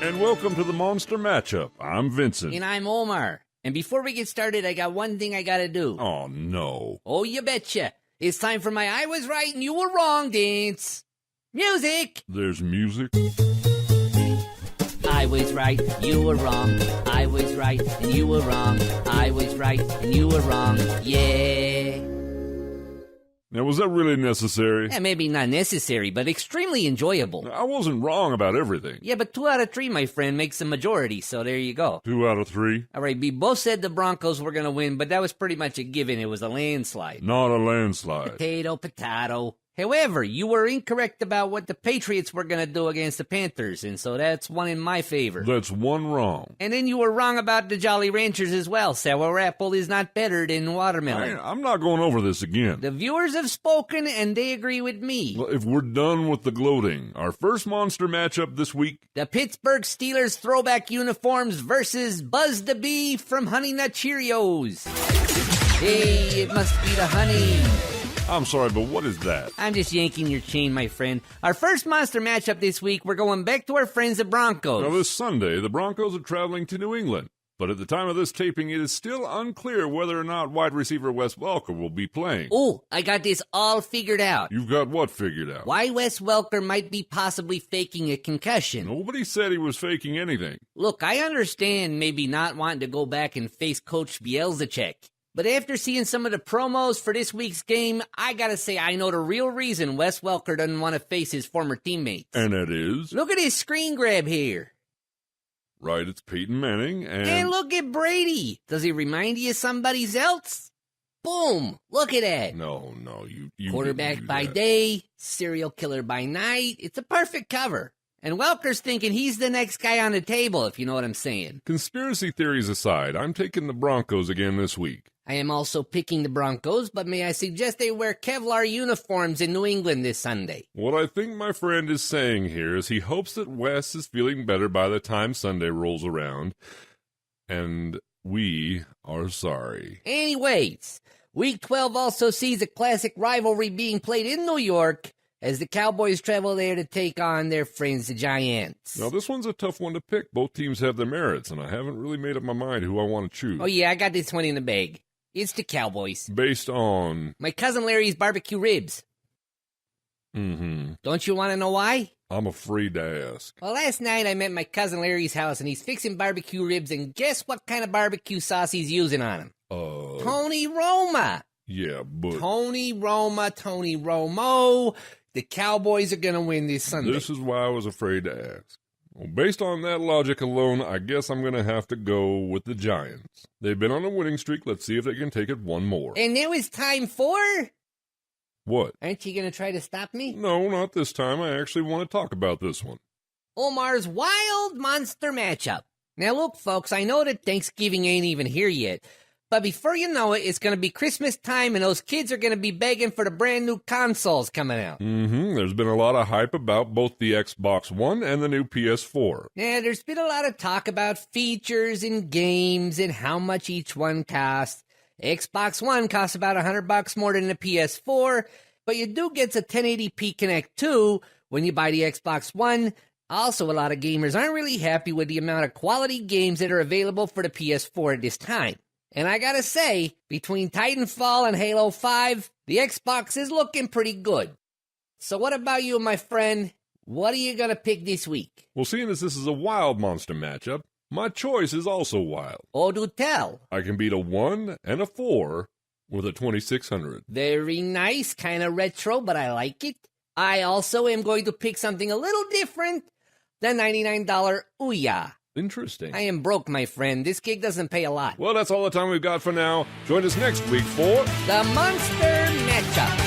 And welcome to the Monster Matchup. I'm Vincent. And I'm Omar. And before we get started, I got one thing I gotta do. Oh, no. Oh, you betcha. It's time for my I was right and you were wrong dance. Music! There's music? I was right, you were wrong. I was right and you were wrong. I was right and you were wrong. Yeah. Now, was that really necessary? Yeah, maybe not necessary, but extremely enjoyable. I wasn't wrong about everything. Yeah, but 2 out of 3, my friend, makes a majority, so there you go. 2 out of 3? All right, we both said the Broncos were going to win, but that was pretty much a given. It was a landslide. Not a landslide. Potato, potato. However, you were incorrect about what the Patriots were going to do against the Panthers, and so that's one in my favor. That's one wrong. And then you were wrong about the Jolly Ranchers as well. Sour apple is not better than watermelon. I'm not going over this again. The viewers have spoken, and they agree with me. Well, if we're done with the gloating, our first monster matchup this week... The Pittsburgh Steelers throwback uniforms versus Buzz the Bee from Honey Nut Cheerios. Hey, it must be the honey. I'm sorry, but what is that? I'm just yanking your chain, my friend. Our first monster matchup this week, we're going back to our friends the Broncos. Now, this Sunday, the Broncos are traveling to New England. But at the time of this taping, it is still unclear whether or not wide receiver Wes Welker will be playing. Oh, I got this all figured out. You've got what figured out? Why Wes Welker might be possibly faking a concussion. Nobody said he was faking anything. Look, I understand maybe not wanting to go back and face Coach Belichick. But after seeing some of the promos for this week's game, I gotta say I know the real reason Wes Welker doesn't want to face his former teammates. And that is? Look at his screen grab here. Right, it's Peyton Manning and... And look at Brady. Does he remind you of somebody else? Boom! Look at that. No, you Quarterback by day, serial killer by night. It's a perfect cover. And Welker's thinking he's the next guy on the table, if you know what I'm saying. Conspiracy theories aside, I'm taking the Broncos again this week. I am also picking the Broncos, but may I suggest they wear Kevlar uniforms in New England this Sunday? What I think my friend is saying here is he hopes that Wes is feeling better by the time Sunday rolls around. And we are sorry. Anyways, Week 12 also sees a classic rivalry being played in New York as the Cowboys travel there to take on their friends, the Giants. Now, this one's a tough one to pick. Both teams have their merits, and I haven't really made up my mind who I want to choose. Oh, yeah, I got this one in the bag. It's the Cowboys. Based on? My cousin Larry's barbecue ribs. Mm-hmm. Don't you want to know why? I'm afraid to ask. Well, last night I'm at my cousin Larry's house, and he's fixing barbecue ribs, and guess what kind of barbecue sauce he's using on them? Tony Roma. Yeah, but... Tony Romo. The Cowboys are going to win this Sunday. This is why I was afraid to ask. Well, based on that logic alone, I guess I'm going to have to go with the Giants. They've been on a winning streak. Let's see if they can take it one more. And now it's time for... What? Aren't you going to try to stop me? No, not this time. I actually want to talk about this one. Omar's Wild Monster Matchup. Now look, folks, I know that Thanksgiving ain't even here yet, but before you know it, it's going to be Christmas time, and those kids are going to be begging for the brand new consoles coming out. Mm-hmm. There's been a lot of hype about both the Xbox One and the new PS4. Yeah, there's been a lot of talk about features and games and how much each one costs. Xbox One costs about $100 more than the PS4, but you do get a 1080p Connect 2 when you buy the Xbox One. Also, a lot of gamers aren't really happy with the amount of quality games that are available for the PS4 at this time. And I gotta say, between Titanfall and Halo 5, the Xbox is looking pretty good. So what about you, my friend? What are you gonna pick this week? Well, seeing as this is a wild monster matchup, my choice is also wild. Oh, do tell. I can beat a 1 and a 4 with a 2600. Very nice, kind of retro, but I like it. I also am going to pick something a little different, the $99 Ouya. Interesting. I am broke, my friend. This gig doesn't pay a lot. Well, that's all the time we've got for now. Join us next week for... The Monster Matchup.